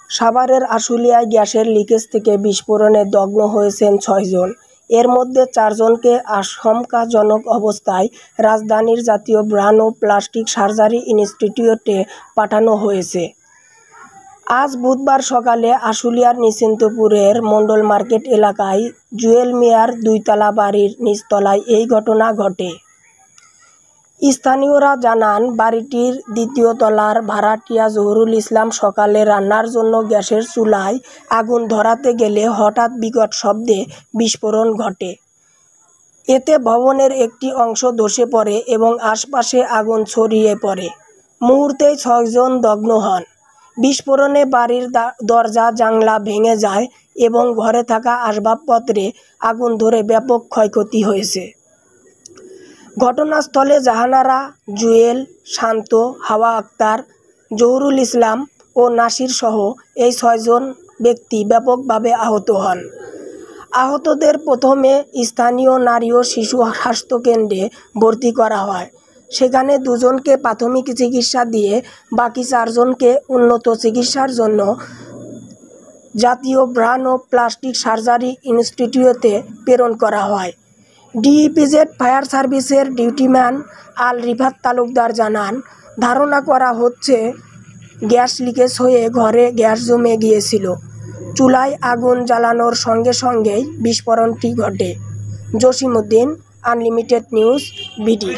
সাভারের আশুলিয়ায় গ্যাসের লিকেজ থেকে বিস্ফোরণে দগ্ধ হয়েছেন ৬ জন। এর মধ্যে ৪ জনকে আশঙ্কাজনক অবস্থায় রাজধানীর জাতীয় ব্রেন ও প্লাস্টিক সার্জারি ইনস্টিটিউটে পাঠানো হয়েছে। আজ বুধবার সকালে আশুলিয়ার নিশ্চিন্তপুরের মণ্ডল মার্কেট এলাকায় জুয়েল মিয়ার ২ তলা বাড়ির নিচতলায় এই ঘটনা ঘটে। স্থানীয়রা জানান, বাড়িটির ২য় তলার ভাড়াটিয়া জহুরুল ইসলাম সকালে রান্নার জন্য গ্যাসের চুলায় আগুন ধরাতে গেলে হঠাৎ বিকট শব্দে বিস্ফোরণ ঘটে। এতে ভবনের একটি অংশ ধসে পড়ে এবং আশপাশে আগুন ছড়িয়ে পড়ে। মুহূর্তেই ৬ জন দগ্ধ হন। বিস্ফোরণে বাড়ির দরজা জানলা ভেঙে যায় এবং ঘরে থাকা আসবাবপত্রে আগুন ধরে ব্যাপক ক্ষয়ক্ষতি হয়েছে। ঘটনাস্থলে জাহানারা, জুয়েল, শান্ত, হাওয়া আক্তার, জহুরুল ইসলাম ও নাসির সহ এই ৬ জন ব্যক্তি ব্যাপকভাবে আহত হন। আহতদের প্রথমে স্থানীয় নারী ও শিশু স্বাস্থ্যকেন্দ্রে ভর্তি করা হয়। সেখানে ২ জনকে প্রাথমিক চিকিৎসা দিয়ে বাকি ৪ জনকে উন্নত চিকিৎসার জন্য জাতীয় ব্রেন ও প্লাস্টিক সার্জারি ইনস্টিটিউটে প্রেরণ করা হয়। ডিইপিজেড ফায়ার সার্ভিসের ডিউটিম্যান আল রিফাত তালুকদার জানান, ধারণা করা হচ্ছে গ্যাস লিকেজ হয়ে ঘরে গ্যাস জমে গিয়েছিল। চুলায় আগুন জ্বালানোর সঙ্গে সঙ্গেই বিস্ফোরণটি ঘটে। Jasimuddin, unlimited news, BD.